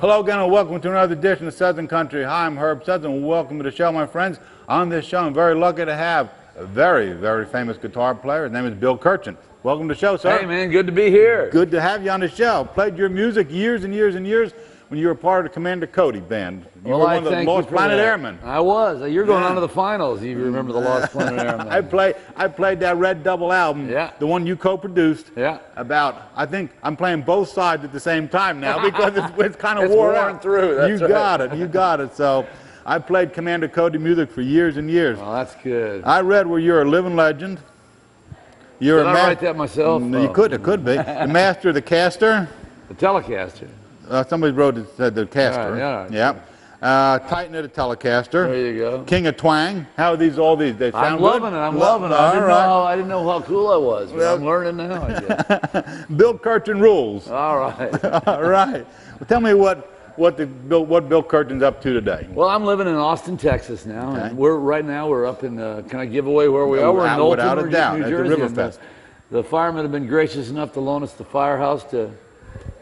Hello again and welcome to another edition of Southern Country. Hi, I'm Herb Southern. Welcome to the show, my friends. On this show, I'm very lucky to have a very, very famous guitar player. His name is Bill Kirchen. Welcome to the show, sir. Hey, man, good to be here. Good to have you on the show. Played your music years and years and years when you were part of the Commander Cody band. You were one of the Lost Planet Airmen. I was. You're going on to the finals. You remember the Lost Planet Airmen. I played that Red Double album, the one you co-produced. Yeah. I think I'm playing both sides at the same time now because it's kind of worn through. That's you got it. You got it. So I played Commander Cody music for years and years. Oh, that's good. I read where you're a living legend. Did I write that myself? You could. It could be. The master of the caster. The Telecaster. Somebody wrote it, said the caster. Yeah. Titan of the Telecaster. There you go. King of Twang. How are these? All these? They sound good? I'm loving it. I didn't know how cool I was, but I'm learning now, I guess. Bill Kirchen rules. All right. All right. Well, tell me what Bill Kirchen's up to today. Well, I'm living in Austin, Texas now. Okay. And right now we're up in. Can I give away where we are? We're in Knowlton, without a doubt, New Jersey. At the Riverfest. The firemen have been gracious enough to loan us the firehouse to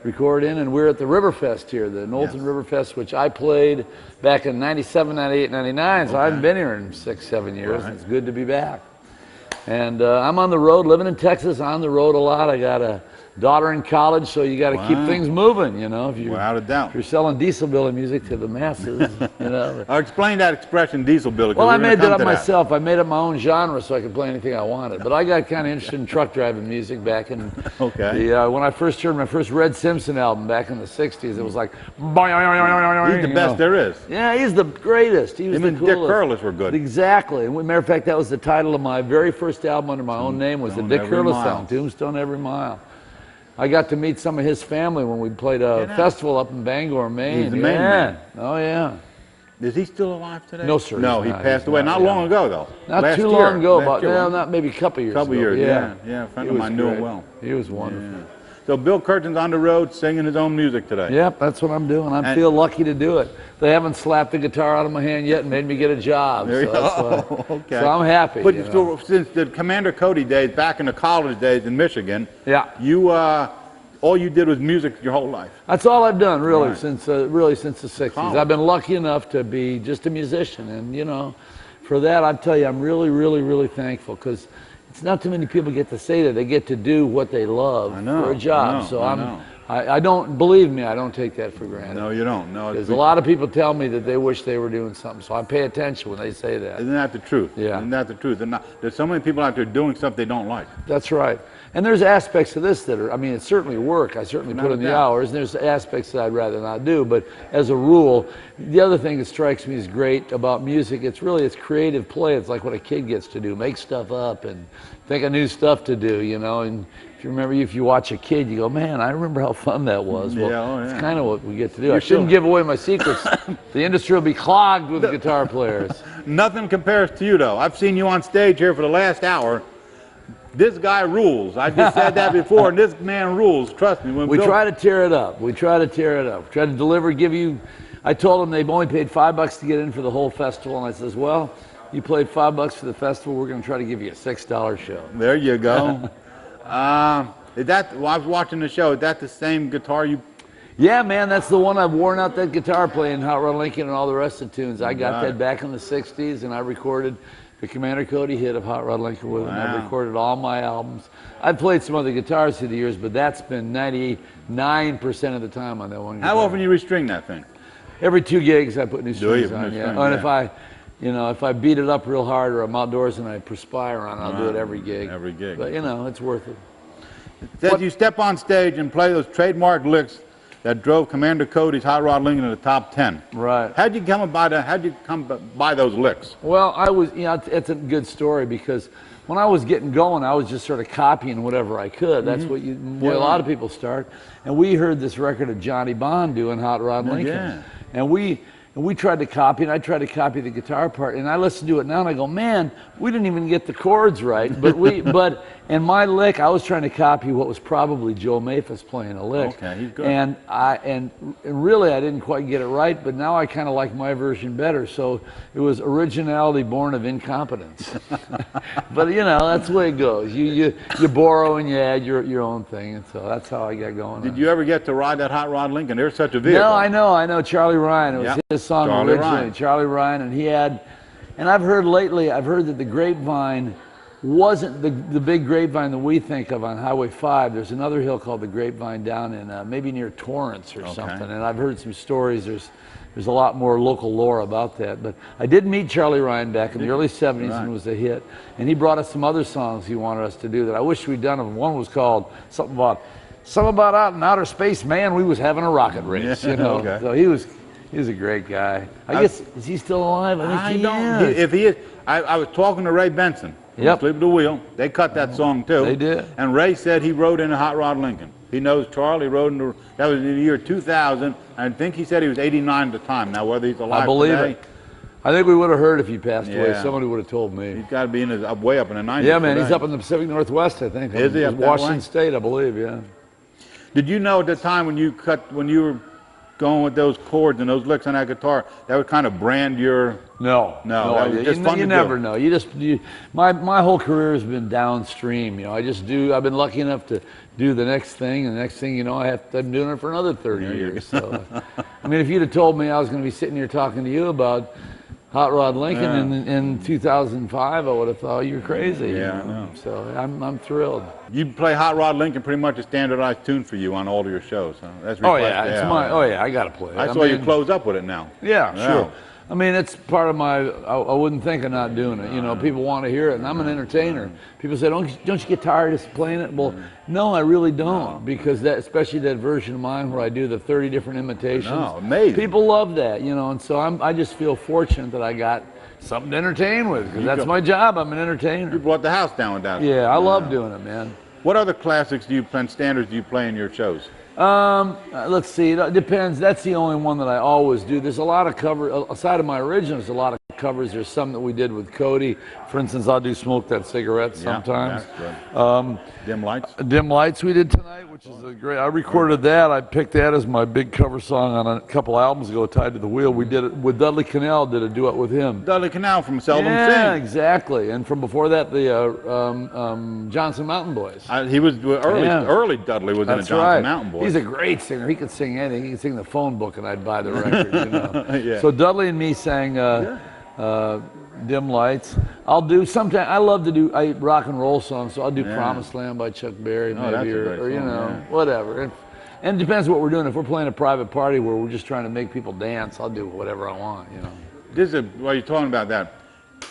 record in, and we're at the Riverfest here, the Knowlton Riverfest, which I played back in 97, 98, 99, so I haven't been here in 6, 7 years. Right. It's good to be back. And I'm on the road, living in Texas, on the road a lot. I got a daughter in college, so you got to keep things moving, you know. Without a doubt. If you're selling diesel billy music to the masses, you know. I'll explain that expression, diesel billy. Well, I made that up myself. I made up my own genre so I could play anything I wanted. But I got kind of interested in truck driving music back in when I first heard my first Red Simpson album back in the 60s. It was like, he's the best there is. Yeah, he's the greatest. He was the coolest. Dick Curless were good. Exactly. And matter of fact, that was the title of my very first album under my own name, was the Dick Curless album, Tombstone Every Mile. I got to meet some of his family when we played a festival up in Bangor, Maine. He's the Maine man. Oh, yeah. Is he still alive today? No, sir. No, he passed away not long ago, though. Not too long ago, not maybe a couple years ago. Couple years, yeah. A friend of mine knew him well. He was wonderful. Yeah. So Bill Kirchen's on the road singing his own music today. Yep, that's what I'm doing. I feel lucky to do it. They haven't slapped the guitar out of my hand yet and made me get a job. So I'm happy. But since the Commander Cody days, back in the college days in Michigan, you all you did was music your whole life. That's all I've done, really, since the 60s. I've been lucky enough to be just a musician, and you know, for that, I tell you, I'm really, really, really thankful, because it's not too many people get to say that they get to do what they love for a job. I don't, believe me, I don't take that for granted. No, you don't. No, because a lot of people tell me that they wish they were doing something, so I pay attention when they say that. Isn't that the truth? Yeah. Isn't that the truth? There's so many people out there doing stuff they don't like. That's right. And there's aspects of this that are, I mean, it's certainly work. I certainly put in the hours, and there's aspects that I'd rather not do. But as a rule, the other thing that strikes me as great about music, it's creative play. It's like what a kid gets to do, make stuff up and think of new stuff to do, you know. And if you watch a kid, you go, man, I remember how fun that was. Well, it's kind of what we get to do. I shouldn't give away my secrets. The industry will be clogged with guitar players. Nothing compares to you, though. I've seen you on stage here for the last hour. This guy rules. I just said that before, and this man rules. Trust me. We try to tear it up. We try to deliver, give you. I told them they've only paid $5 to get in for the whole festival, and I says, well, you played $5 for the festival. We're going to try to give you a $6 show. There you go. I was watching the show. Is that the same guitar you? Yeah, man, that's the one I've worn out that guitar playing Hot Rod Lincoln and all the rest of the tunes. I got that back in the 60s, and I recorded the Commander Cody hit of Hot Rod Lincoln with him. I recorded all my albums. I've played some other guitars through the years, but that's been 99% of the time on that one guitar. How often do you restring that thing? Every 2 gigs I put new strings on. And if I beat it up real hard or I'm outdoors and I perspire on it, I'll do it every gig. Every gig. But you know, it's worth it. It says you step on stage and play those trademark licks that drove Commander Cody's Hot Rod Lincoln to the top 10. Right. How'd you come by those licks? Well, it's a good story, because when I was getting going, I was just sort of copying whatever I could. That's what a lot of people start. And we heard this record of Johnny Bond doing Hot Rod Lincoln. And and we tried to copy, and I tried to copy the guitar part, and I listen to it now, and I go, man, we didn't even get the chords right. But in my lick, I was trying to copy what was probably Joe Maphis playing a lick. Okay, he's good. And really, I didn't quite get it right, but now I kind of like my version better. So it was originality born of incompetence. But you know, that's the way it goes. You borrow and you add your own thing, and so that's how I got going. Did you ever get to ride that Hot Rod Lincoln? There's such a vehicle. No, I know Charlie Ryan. It was his song originally. Charlie Ryan, and he had, and I've heard that the Grapevine wasn't the big grapevine that we think of on Highway 5. There's another hill called the Grapevine down in maybe near Torrance or something, and I've heard some stories. There's a lot more local lore about that. But I did meet Charlie Ryan back in the early 70s, and it was a hit. And he brought us some other songs he wanted us to do that I wish we'd done them. One was called something about out in outer space, man, we was having a rocket race, you know. So he was a great guy. I guess, is he still alive? I think he is. If he is, I was talking to Ray Benson. Sleep at the Wheel. They cut that song too. They did. And Ray said he rode in a Hot Rod Lincoln. He knows Charlie rode in that was in the year 2000. I think he said he was 89 at the time. Now whether he's alive today, it. I think we would have heard if he passed away. Somebody would have told me. He's got to be in way up in the 90s. Yeah, man, he's up in the Pacific Northwest, I think. Is he up that Washington way? State, I believe. Yeah. Did you know at the time when you were going with those chords and those licks on that guitar, that would kind of brand your... No. That was just fun to you never know. My whole career has been downstream. You know, I've been lucky enough to do the next thing, and the next thing you know, I'm doing it for another 30 years. So, I mean, if you'd have told me I was going to be sitting here talking to you about Hot Rod Lincoln in 2005, I would have thought you were crazy. Yeah, I know. So I'm thrilled. You play Hot Rod Lincoln pretty much a standardized tune for you on all of your shows. Huh? That's I got to play it. I saw you close up with it now. Yeah, sure. I mean, it's part of my, I wouldn't think of not doing it. You know, people want to hear it, and I'm an entertainer. People say, don't you get tired of playing it? Well, no, I really don't, because especially that version of mine where I do the 30 different imitations. No, amazing. People love that, you know, and so I just feel fortunate that I got something to entertain with, because that's my job. I'm an entertainer. You brought the house down with that. Yeah, I love doing it, man. What other classics and standards do you play in your shows? Let's see, it depends. That's the only one that I always do. There's a lot of cover, aside of my originals, a lot of covers. There's some that we did with Cody. For instance, I'll do Smoke That Cigarette sometimes. Dim Lights? Dim Lights we did tonight, which is a great, I recorded that. I picked that as my big cover song on a couple albums ago, Tied to the Wheel. We did it with Dudley Cannell, did a duet with him. Dudley Cannell from Seldom Seen. Yeah, exactly. And from before that, the Johnson Mountain Boys. He was early Dudley was in a Johnson Mountain Boys. He's a great singer. He could sing anything. He could sing the phone book, and I'd buy the record. You know. So Dudley and me sang Dim Lights. I'll do sometimes. I love to do rock and roll songs, so I'll do Promised Land by Chuck Berry, maybe, or you know, whatever. And it depends what we're doing. If we're playing a private party where we're just trying to make people dance, I'll do whatever I want. You know. While you're talking about that,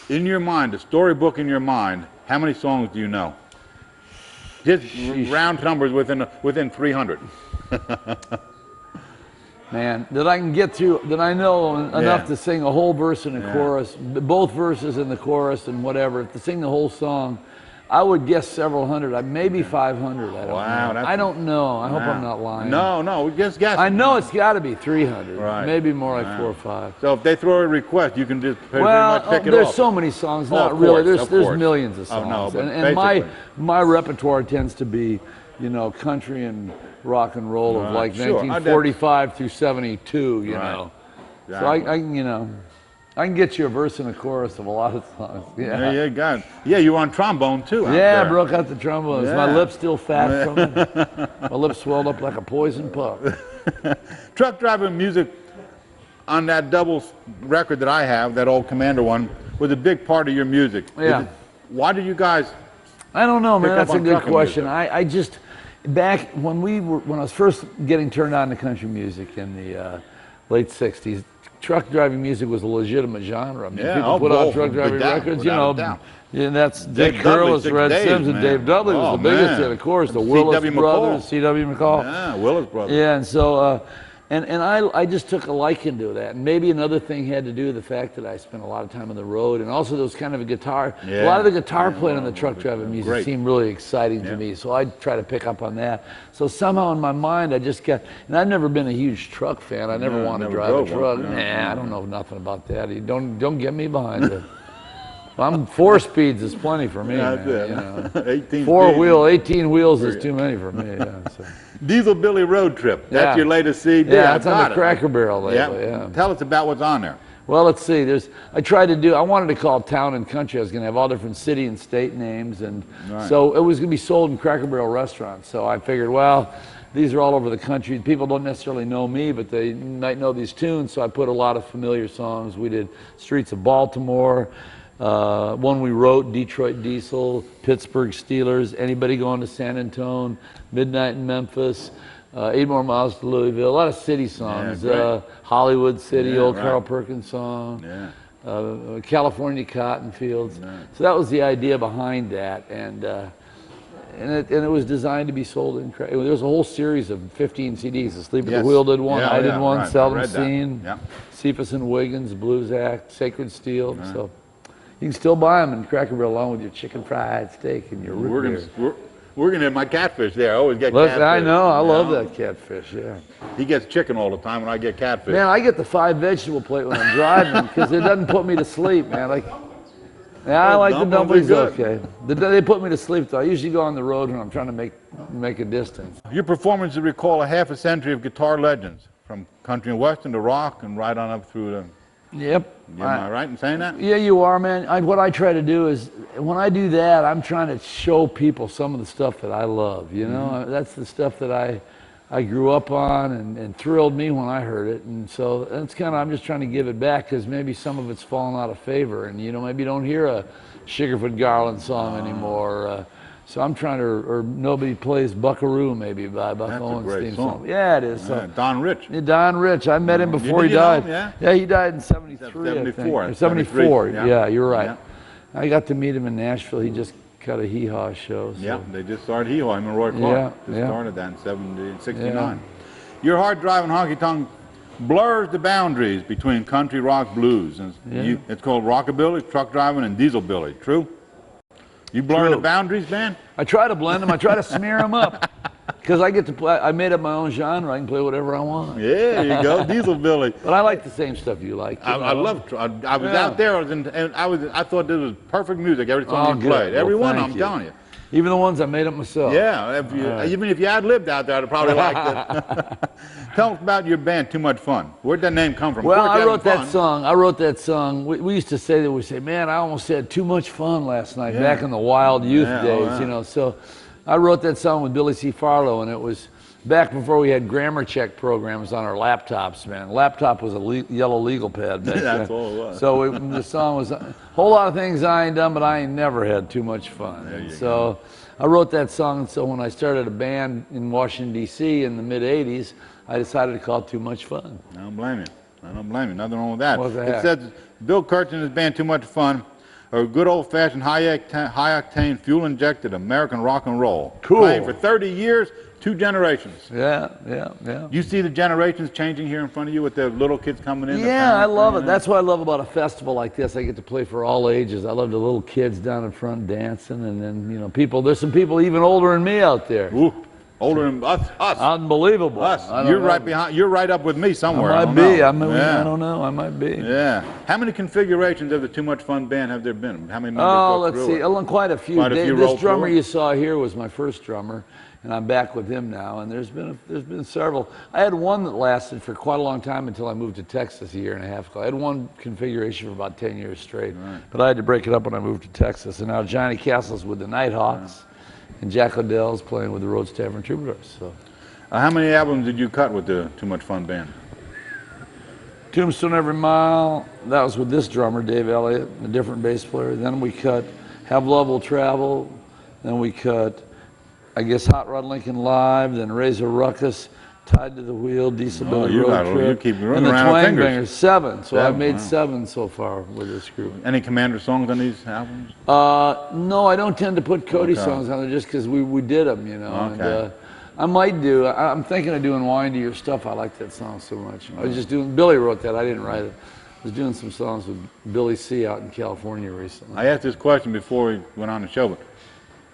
in your mind, the storybook in your mind, how many songs do you know? Just round numbers within 300. Man, that I can get through, that I know enough to sing a whole verse and a chorus, both verses and the chorus and whatever. To sing the whole song, I would guess several hundred, maybe 500. I don't know. I don't know. I hope I'm not lying. No, just guess. I know it's got to be 300. Right. Maybe more like 4 or 5. So if they throw a request, you can just pretty much pick it up. There's so many songs. Not really. There's millions of songs. Oh, no, but and my repertoire tends to be, you know, country and rock and roll of like 1945 through 72. You know. So I can get you a verse and a chorus of a lot of songs. Yeah, you were on trombone too. I broke out the trombone. Is my lips still fat from it? My lips swelled up like a poison pup. Truck driving music on that double record that I have, that old Commander one, was a big part of your music. Yeah. Why did you guys? I don't know, man. That's a good question. I just back when I was first getting turned on to country music in the late '60s. Truck driving music was a legitimate genre. I mean, people put out truck driving records, you know. And that's Dick Curlis, Red Sims, and Dave Dudley was the biggest hit, of course. The Willis brothers, C.W. McCall. Yeah, Willis brothers. Yeah, and so, And I just took a liking to that. And maybe another thing had to do with the fact that I spent a lot of time on the road, and also there was kind of a guitar. A lot of the guitar playing on the truck driving music seemed really exciting to me, so I try to pick up on that. So somehow in my mind I just got, and I've never been a huge truck fan. I never wanted to drive a truck. Nah, I don't know nothing about that. You don't get me behind it. I'm 4 speeds is plenty for me, man. You know. 18 18 wheels is too many for me. Yeah, so. Diesel Billy Road Trip. That's your latest CD. Yeah, it's on the Cracker Barrel label. Yeah. Tell us about what's on there. Well, let's see. I wanted to call it Town and Country. I was going to have all different city and state names, and so it was going to be sold in Cracker Barrel restaurants. So I figured, well, these are all over the country. People don't necessarily know me, but they might know these tunes. So I put a lot of familiar songs. We did Streets of Baltimore. One we wrote, Detroit Diesel, Pittsburgh Steelers, Anybody Going to San Antonio, Midnight in Memphis, 8 More Miles to Louisville, a lot of city songs, Hollywood City, old Carl Perkins song, California Cotton Fields. So that was the idea behind that, and it was designed to be sold in. There was a whole series of 15 CDs. The Sleep at the Wheel did one, I did one, Seldom Seen, Cephas and Wiggins, Blues Act, Sacred Steel. So. You can still buy them in Cracker Barrel along with your chicken fried steak and your root beer. We're gonna have my catfish there. I always get catfish. I know. I love that catfish. Yeah. He gets chicken all the time when I get catfish. Man, I get the 5 vegetable plate when I'm driving because it doesn't put me to sleep, man. I like the dumplings. Okay. They put me to sleep though. I usually go on the road when I'm trying to make a distance. Your performances recall a half a century of guitar legends, from country and western to rock and right on up through the. Yep. Am I right in saying that? Yeah, you are, man. What I try to do is, when I do that, I'm trying to show people some of the stuff that I love, you know? That's the stuff that I grew up on and thrilled me when I heard it. And so that's kind of, I'm just trying to give it back because maybe some of it's fallen out of favor. And, you know, maybe you don't hear a Sugarfoot Garland song anymore. So I'm trying to, or nobody plays Buckaroo maybe by Buck Owens' theme song. Yeah, it is. Don Rich. Yeah, Don Rich. I met him before he died. Yeah, he died in 73, 74. I think. 74, yeah, you're right. Yeah. I got to meet him in Nashville. He just cut a hee-haw show. So. Yeah, they just started hee-haw. Him and Roy Clark started that in 69. Your hard-driving honky-tonk blurs the boundaries between country, rock, blues. And it's called rockabilly, truck driving, and diesel billy. True? You blur the boundaries, man? I try to blend them. I try to smear them up. Because I get to play, I made up my own genre. I can play whatever I want. Yeah, there you go, Diesel Billy. But I like the same stuff you like. I love. I was out there, and I thought this was perfect music. Every song you played, every one. I'm telling you. Even the ones I made up myself. Yeah, even if you had lived out there, I'd probably liked it. Tell us about your band, Too Much Fun. Where'd that name come from? Well, I wrote that song. We used to say that. We say, man, I almost had too much fun last night, back in the wild youth days, you know. So I wrote that song with Billy C. Farlow, and it was back before we had grammar check programs on our laptops, man. Laptop was a yellow legal pad back then. That's all it was. So the song was a whole lot of things I ain't done, but I ain't never had too much fun. So I wrote that song, and so when I started a band in Washington, D.C. in the mid-'80s, I decided to call it Too Much Fun. I don't blame you. I don't blame you. Nothing wrong with that. What the heck? It says Bill Kirchen and his band Too Much Fun are good old-fashioned, high-octane, fuel-injected American rock and roll. Cool. Playing for 30 years, 2 generations. Yeah. You see the generations changing here in front of you with the little kids coming in? Yeah, I love it. That's what I love about a festival like this. I get to play for all ages. I love the little kids down in front dancing, and then, you know, there's some people even older than me out there. Ooh. Older than us. Unbelievable. Us. You're right behind. You're right up with me somewhere. I might be. I don't know. I might be. Yeah. How many configurations of the Too Much Fun band have there been? How many members? Oh, let's see. Quite a few. This drummer you saw here was my first drummer, and I'm back with him now. And there's been several. I had one that lasted for quite a long time until I moved to Texas a year and a half ago. I had one configuration for about 10 years straight, but I had to break it up when I moved to Texas. And now Johnny Castle's with the Nighthawks. And Jack Liddell's playing with the Rhodes Tavern Troubadours. So, how many albums did you cut with the Too Much Fun band? Tombstone Every Mile. That was with this drummer, Dave Elliott, a different bass player. Then we cut Have Love Will Travel. Then we cut, I guess, Hot Rod Lincoln Live. Then Razor Ruckus, Tied to the Wheel, Diesel Billy Road Trip. You keep running and the around Twang Bangers, 7. So I've made 7 so far with this group. Any Commander songs on these albums? No, I don't tend to put Cody songs on there just because we did them, you know. Okay. I might do. I'm thinking of doing Wind to Your Stuff. I like that song so much. I was just doing, Billy wrote that, I didn't write it. I was doing some songs with Billy C. out in California recently. I asked this question before we went on the show, but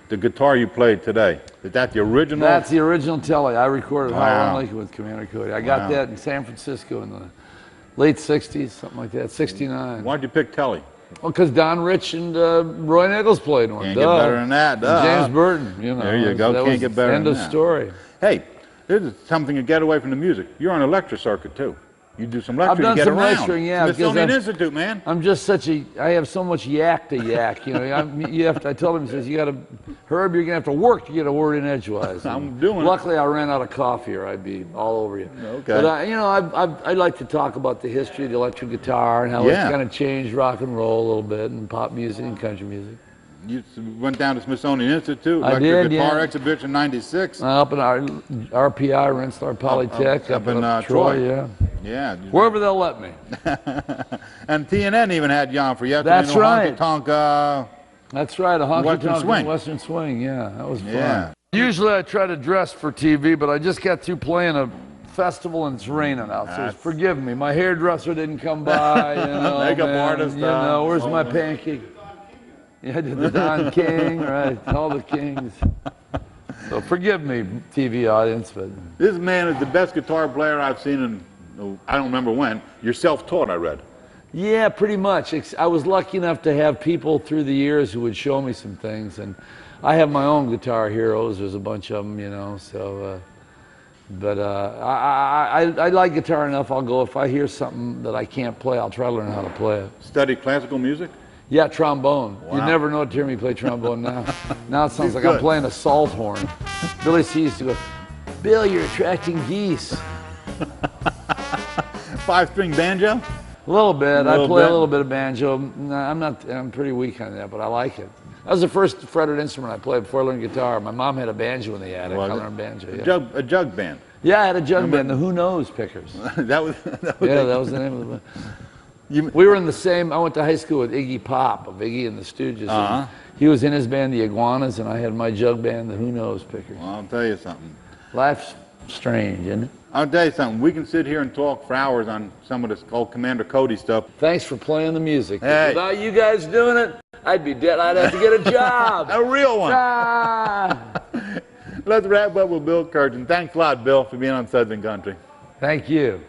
the guitar you played today, is that the original? That's the original Telly. I recorded How Unlikely with Commander Cody. I got that in San Francisco in the late 60s, something like that, 69. Why'd you pick Telly? Well, because Don Rich and Roy Nichols played one. Can't get better than that. James Burton, you know. There you go. Can't get better than that. End of story. Hey, here's something to get away from the music. You're on a lecture circuit too. You do some lecturing to get around. I've done some lecturing, yeah. Smithsonian Institute, man. I'm just such a, I have so much yak to yak. You know, I told him, he says, you got to, Herb, you're going to have to work to get a word in edgewise. I'm doing Luckily, I ran out of coffee or I'd be all over you. Okay. But, you know, I like to talk about the history of the electric guitar and how it's kind of changed rock and roll a little bit and pop music and country music. You went down to Smithsonian Institute, I did, guitar exhibition '96. Up in our RPI, Rensselaer Polytech, up in Troy. Yeah. Yeah. Wherever they'll let me. And TNN even had you on for yesterday. That's right. Honky Tonk. That's right, a honky Western tonk swing. Western swing. Yeah, that was fun. Yeah. Usually I try to dress for TV, but I just got through playing a festival and it's raining out, so forgive me. My hairdresser didn't come by. You know, makeup artist. You know, where's my pancake? Yeah, I did the Don King, right? All the kings. So forgive me, TV audience, but this man is the best guitar player I've seen in, I don't remember when. You're self-taught, I read. Yeah, pretty much. I was lucky enough to have people through the years who would show me some things, and I have my own guitar heroes. There's a bunch of them, you know. So, I like guitar enough. I'll go if I hear something that I can't play. I'll try to learn how to play it. Study classical music? Yeah, trombone. Wow. You never know to hear me play trombone now. Now it sounds like I'm playing a salt horn. Billy C used to go, Bill, you're attracting geese. 5-string banjo? A little bit. I play a little bit of banjo. No, I'm pretty weak on that, but I like it. That was the first fretted instrument I played before I learned guitar. My mom had a banjo in the attic. I learned banjo. Yeah. A jug band? Yeah, I had a jug band, the Who Knows Pickers. that was that was the name of the band. We were in the same, I went to high school with Iggy Pop of Iggy and the Stooges. He was in his band, the Iguanas, and I had my jug band, the Who Knows Pickers. Well, I'll tell you something. Life's strange, isn't it? I'll tell you something. We can sit here and talk for hours on some of this old Commander Cody stuff. Thanks for playing the music. Hey. Without you guys doing it, I'd be dead. I'd have to get a job. A real one. Ah. Let's wrap up with Bill Kirchen. Thanks a lot, Bill, for being on Southern Country. Thank you.